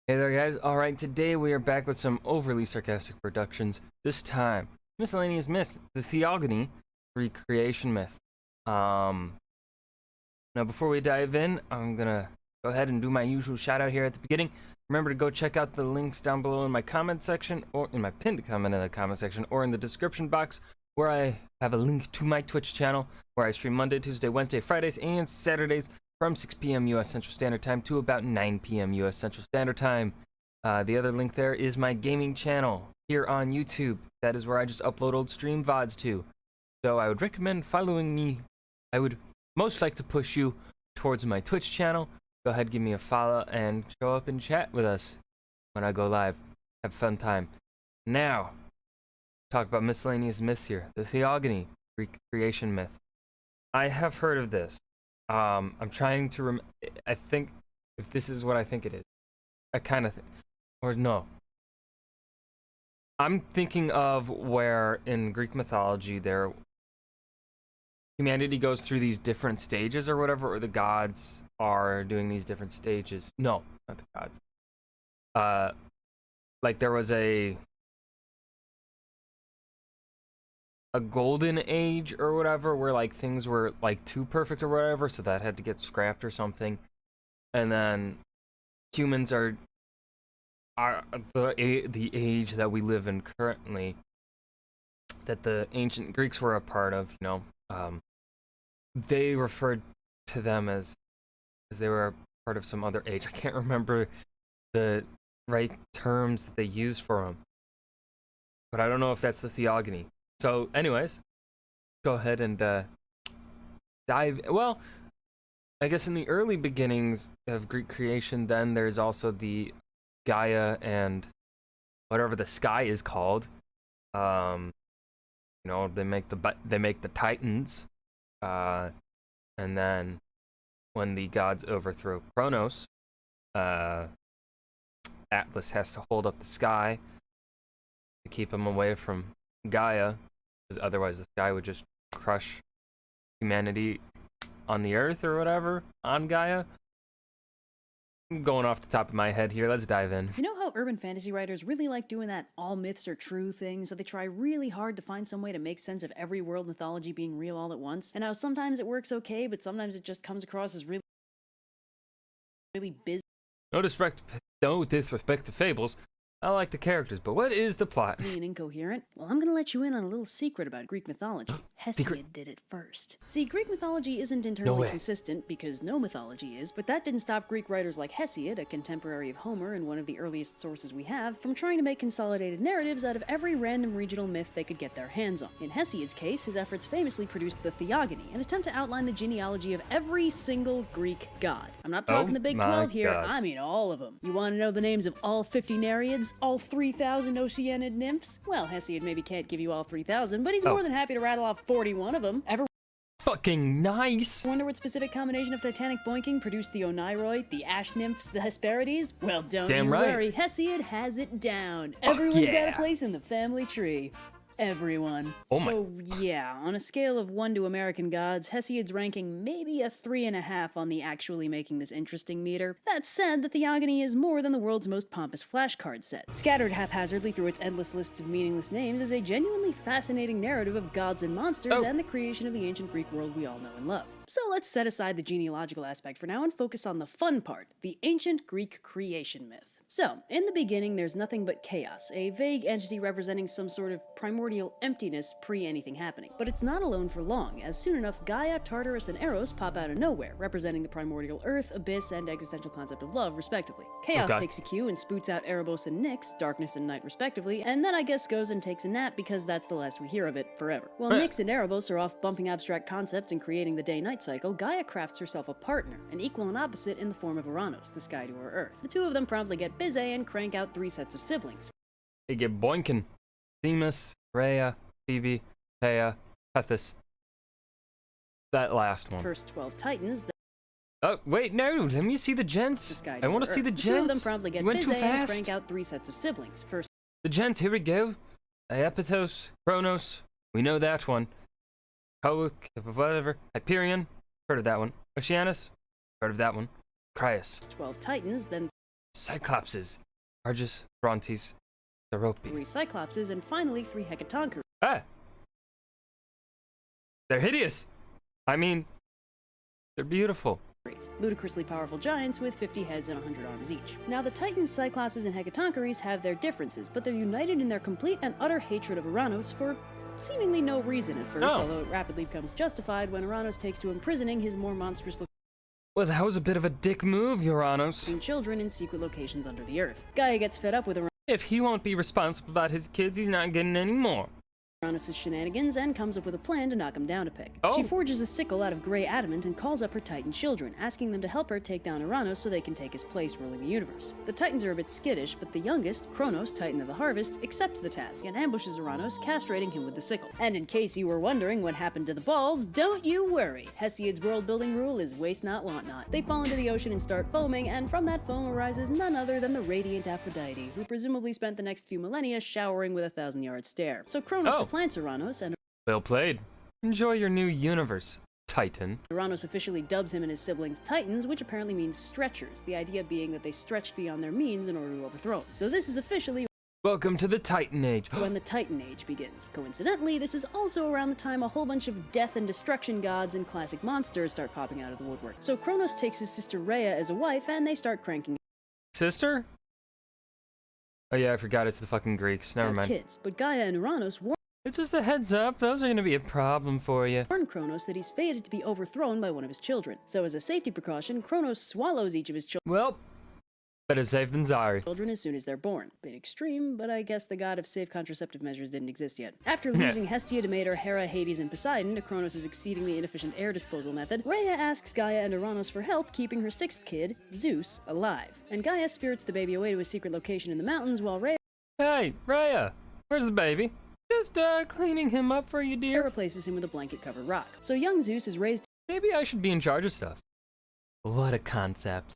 Hey there guys, alright, today we are back with some overly sarcastic productions. This time, Miscellaneous Myth, the Theogony recreation myth. Now before we dive in, I'm gonna go ahead and do my usual shout out here at the beginning. Remember to go check out the links down below in my comment section, or in my pinned comment in the comment section, or in the description box, where I have a link to my Twitch channel, where I stream Monday, Tuesday, Wednesday, Fridays, and Saturdays from 6 p.m. US Central Standard Time to about 9 p.m. US Central Standard Time. The other link there is my gaming channel here on YouTube. That is where I just upload old stream VODs to. So I would recommend following me. I would most like to push you towards my Twitch channel. Go ahead, give me a follow, and show up and chat with us when I go live. Have a fun time. Now, talk about Miscellaneous Myths here. The Theogony recreation myth. I have heard of this. I'm trying to I think if this is what I think it is, I kind of or no. I'm thinking of where in Greek mythology humanity goes through these different stages or whatever, or the gods are doing these different stages. No, not the gods. Like there was a golden age or whatever where like things were like too perfect or whatever, so that had to get scrapped or something. And then humans are the age that we live in currently, that the ancient Greeks were a part of, you know. They referred to them as they were a part of some other age. I can't remember the right terms that they used for them, but I don't know if that's the Theogony. So anyways, go ahead and dive. Well, I guess in the early beginnings of Greek creation, then there's also the Gaia and whatever the sky is called. You know, they make the Titans, and then when the gods overthrow Kronos, Atlas has to hold up the sky to keep him away from Gaia, because otherwise the sky would just crush humanity on the earth or whatever on Gaia. I'm going off the top of my head here. Let's dive in. You know how urban fantasy writers really like doing that all myths are true thing, so they try really hard to find some way to make sense of every world mythology being real all at once, and how sometimes it works okay, but sometimes it just comes across as really busy. No disrespect to fables. I like the characters, but what is the plot? And incoherent? Well, I'm gonna let you in on a little secret about Greek mythology. Hesiod did it first. See, Greek mythology isn't internally consistent, because no mythology is, but that didn't stop Greek writers like Hesiod, a contemporary of Homer and one of the earliest sources we have, from trying to make consolidated narratives out of every random regional myth they could get their hands on. In Hesiod's case, his efforts famously produced the Theogony, an attempt to outline the genealogy of every single Greek god. I'm not talking the Big 12 here, I mean all of them. You want to know the names of all 50 Nereids? All 3,000 Oceanid nymphs? Well, Hesiod maybe can't give you all 3,000, but he's more than happy to rattle off 41 of them. Ever fucking nice! wonder what specific combination of titanic boinking produced the Oneiroid, the ash nymphs, the Hesperides? Well, don't you worry, Hesiod has it down. Everyone's got a place in the family tree. Everyone. So yeah, on a scale of 1 to American gods, Hesiod's ranking maybe a 3.5 on the actually making this interesting meter. That said, the Theogony is more than the world's most pompous flashcard set. Scattered haphazardly through its endless lists of meaningless names is a genuinely fascinating narrative of gods and monsters and the creation of the ancient Greek world we all know and love. So let's set aside the genealogical aspect for now and focus on the fun part, the ancient Greek creation myth. So, in the beginning, there's nothing but chaos, a vague entity representing some sort of primordial emptiness pre-anything happening. But it's not alone for long, as soon enough Gaia, Tartarus, and Eros pop out of nowhere, representing the primordial earth, abyss, and existential concept of love, respectively. Chaos takes a cue and spoots out Erebos and Nyx, darkness and night respectively, and then I guess goes and takes a nap because that's the last we hear of it forever. While Nyx and Erebos are off bumping abstract concepts and creating the day-night cycle, Gaia crafts herself a partner, an equal and opposite in the form of Uranos, the sky to her earth. The two of them promptly get busy and crank out 3 sets of siblings. They get boinkin'. Themis, Rhea, Phoebe, Thea, Tethys. That last one. First 12 titans. Oh, wait, no, let me see the gents. I want to see the gents. Two of them promptly get busy too fast. And crank out 3 sets of siblings. First the gents, here we go. Iapetos, Kronos, we know that one. Whatever. Hyperion, heard of that one. Oceanus, heard of that one. Crius. 12 titans, then Cyclopses. Argus, Brontes, Theropes. 3 Cyclopses, and finally 3 Hecatoncheires. Ah! They're hideous! I mean, they're beautiful. Ludicrously powerful giants with 50 heads and 100 arms each. Now, the Titans, Cyclopses, and Hecatoncheires have their differences, but they're united in their complete and utter hatred of Uranos for seemingly no reason at first, although it rapidly becomes justified when Uranos takes to imprisoning his more monstrous Well, that was a bit of a dick move, Uranos. children in secret locations under the earth. Gaia gets fed up with If he won't be responsible about his kids, he's not getting any more. Uranos' shenanigans and comes up with a plan to knock him down a peg. Oh. She forges a sickle out of gray adamant and calls up her Titan children, asking them to help her take down Uranos so they can take his place ruling the universe. The Titans are a bit skittish, but the youngest, Kronos, Titan of the Harvest, accepts the task and ambushes Uranos, castrating him with the sickle. And in case you were wondering what happened to the balls, don't you worry. Hesiod's world-building rule is waste not, want not. They fall into the ocean and start foaming, and from that foam arises none other than the radiant Aphrodite, who presumably spent the next few millennia showering with a 1,000-yard stare. So Kronos supplants Uranos, and Well played. Enjoy your new universe, Titan. Uranos officially dubs him and his siblings Titans, which apparently means stretchers, the idea being that they stretched beyond their means in order to overthrow him. So this is officially Welcome to the Titan Age. when the Titan Age begins. Coincidentally, this is also around the time a whole bunch of death and destruction gods and classic monsters start popping out of the woodwork. So Kronos takes his sister Rhea as a wife, and they start cranking Sister? Oh yeah, I forgot it's the fucking Greeks. Never out mind. kids. But Gaia and Uranos It's just a heads up, those are gonna be a problem for you. warn Kronos that he's fated to be overthrown by one of his children. So as a safety precaution, Kronos swallows each of his Well, better safe than sorry. children as soon as they're born. Bit extreme, but I guess the god of safe contraceptive measures didn't exist yet. After losing Hestia, Demeter, Hera, Hades, and Poseidon to Kronos' exceedingly inefficient air disposal method, Rhea asks Gaia and Uranos for help keeping her 6th kid, Zeus, alive. And Gaia spirits the baby away to a secret location in the mountains while Rhea Hey, Rhea, where's the baby? Just, cleaning him up for you, dear. replaces him with a blanket-covered rock. So young Zeus is raised Maybe I should be in charge of stuff. What a concept.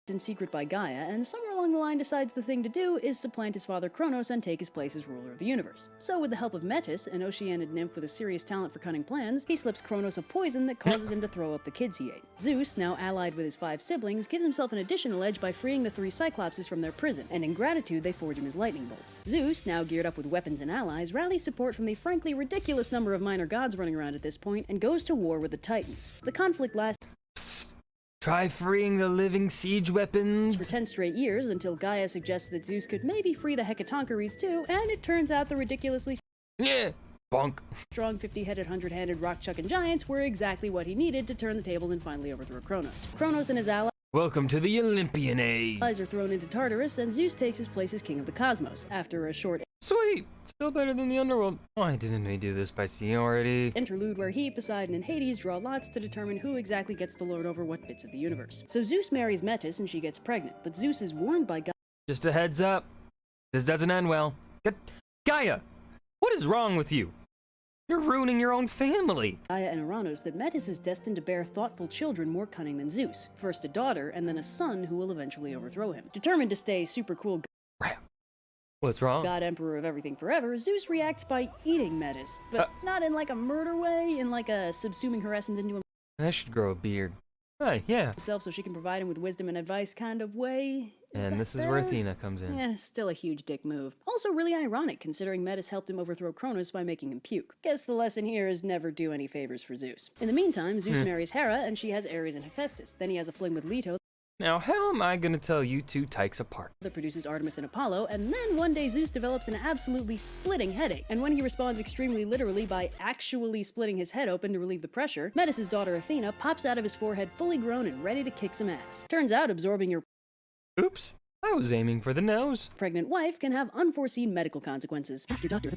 in secret by Gaia, and somewhere along the line decides the thing to do is supplant his father Kronos and take his place as ruler of the universe. So with the help of Metis, an Oceanid nymph with a serious talent for cunning plans, he slips Kronos a poison that causes him to throw up the kids he ate. Zeus, now allied with his 5 siblings, gives himself an additional edge by freeing the 3 Cyclopses from their prison, and in gratitude they forge him his lightning bolts. Zeus, now geared up with weapons and allies, rallies support from the frankly ridiculous number of minor gods running around at this point, and goes to war with the Titans. The conflict lasts Psst. Try freeing the living siege weapons. for 10 straight years until Gaia suggests that Zeus could maybe free the Hecatoncheires too, and it turns out the ridiculously Yeah, bonk. strong 50-headed, 100-handed rock-chucking giants were exactly what he needed to turn the tables and finally overthrow Kronos. Kronos and his allies Welcome to the Olympian Age. are thrown into Tartarus, and Zeus takes his place as king of the cosmos. After a short Sweet. Still better than the underworld. Why didn't we do this by seniority? interlude where he, Poseidon, and Hades draw lots to determine who exactly gets to lord over what bits of the universe. So Zeus marries Metis and she gets pregnant, but Zeus is warned by Just a heads up. This doesn't end well. Gaia, what is wrong with you? You're ruining your own family. Gaia and Uranos that Metis is destined to bear thoughtful children more cunning than Zeus. First a daughter, and then a son who will eventually overthrow him. Determined to stay super cool What's wrong? God Emperor of everything forever, Zeus reacts by eating Metis, but not in like a murder way, in like a subsuming her essence into I should grow a beard. Hey, yeah. himself so she can provide him with wisdom and advice kind of way. And that this is where fair? Athena comes in. Yeah, still a huge dick move. Also really ironic considering Metis helped him overthrow Kronos by making him puke. Guess the lesson here is never do any favors for Zeus. In the meantime, Zeus marries Hera and she has Ares and Hephaestus. Then he has a fling with Leto Now, how am I gonna tell you two tykes apart? that produces Artemis and Apollo, and then one day Zeus develops an absolutely splitting headache. And when he responds extremely literally by actually splitting his head open to relieve the pressure, Metis' daughter Athena pops out of his forehead fully grown and ready to kick some ass. Turns out absorbing your Oops, I was aiming for the nose. pregnant wife can have unforeseen medical consequences. Ask your doctor.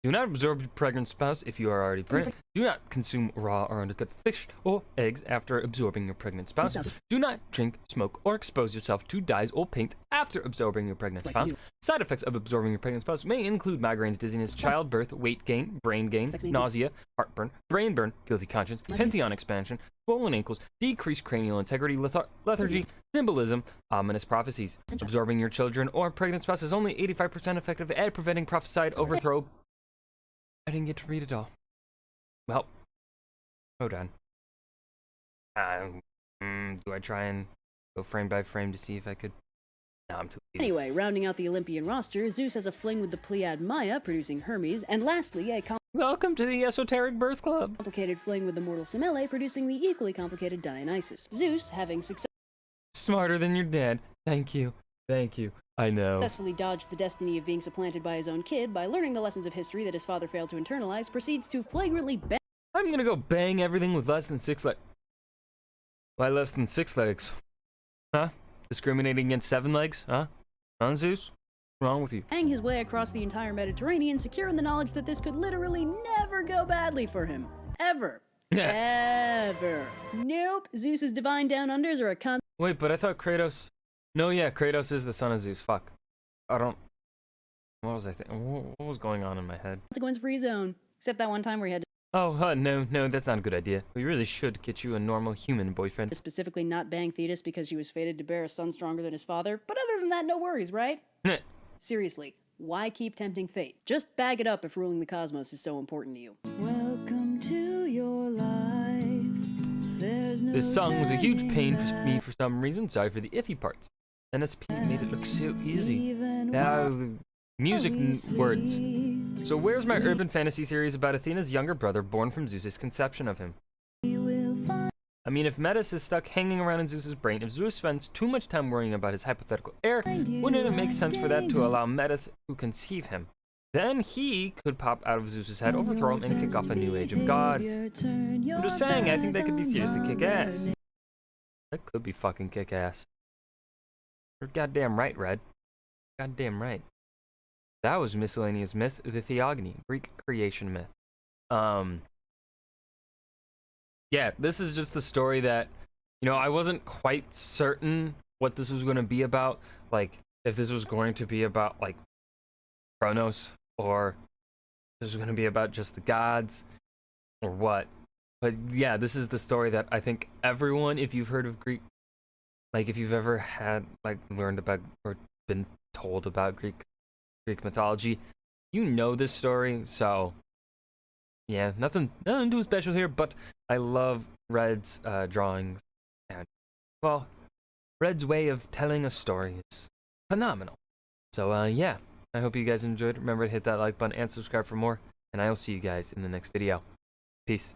Do not absorb your pregnant spouse if you are already pregnant. Do not consume raw or undercooked fish or eggs after absorbing your pregnant spouse. Do not drink, smoke, or expose yourself to dyes or paints after absorbing your pregnant spouse. Side effects of absorbing your pregnant spouse may include migraines, dizziness, childbirth, weight gain, brain gain, nausea, heartburn, brain burn, guilty conscience, pantheon expansion, swollen ankles, decreased cranial integrity, lethargy, symbolism, ominous prophecies. Absorbing your children or pregnant spouse is only 85% effective at preventing prophesied overthrow. I didn't get to read it all. Well, hold on. Do I try and go frame by frame to see if I could No, I'm too easy. Anyway, rounding out the Olympian roster, Zeus has a fling with the Pleiad Maya, producing Hermes, and lastly, a Welcome to the Esoteric Birth Club. complicated fling with the mortal Semele, producing the equally complicated Dionysus. Zeus, having Smarter than your dad. Thank you. Thank you. I know. successfully dodged the destiny of being supplanted by his own kid by learning the lessons of history that his father failed to internalize, proceeds to flagrantly bang I'm gonna go bang everything with less than 6 legs. Why less than 6 legs? Huh? Discriminating against 7 legs? Huh? Huh, Zeus? What's wrong with you? his way across the entire Mediterranean, secure in the knowledge that this could literally never go badly for him. Ever. Ever. Nope. Zeus's divine down-unders are a Wait, but I thought Kratos... No, yeah, Kratos is the son of Zeus. Fuck. I don't... What was I thinking? What was going on in my head? consequence-free zone. Except that one time where he had Oh, no, that's not a good idea. We really should get you a normal human boyfriend. to specifically not bang Thetis because she was fated to bear a son stronger than his father. But other than that, no worries, right? Seriously, why keep tempting fate? Just bag it up if ruling the cosmos is so important to you. Welcome to your life. There's no This song was a huge pain for me for some reason. Sorry for the iffy parts. NSP made it look so easy. Now, music words. So where's my urban fantasy series about Athena's younger brother born from Zeus's conception of him? I mean, if Metis is stuck hanging around in Zeus's brain, if Zeus spends too much time worrying about his hypothetical heir, wouldn't it make sense for that to allow Metis to conceive him? Then he could pop out of Zeus's head, overthrow him, and kick off a new age of gods. I'm just saying, I think that could be seriously kick-ass. That could be fucking kick-ass. You're goddamn right, Red. Goddamn right. That was Miscellaneous Myths, the Theogony, Greek creation myth. Yeah, this is just the story that, you know, I wasn't quite certain what this was going to be about. Like, if this was going to be about, like, Kronos, or this was going to be about just the gods, or what. But yeah, this is the story that I think everyone, if you've heard of Greek, like, if you've ever had, like, learned about, or been told about Greek mythology, you know this story. So yeah, nothing too special here, but I love Red's drawings, and well, Red's way of telling a story is phenomenal. So yeah, I hope you guys enjoyed. Remember to hit that like button and subscribe for more, and I'll see you guys in the next video. Peace.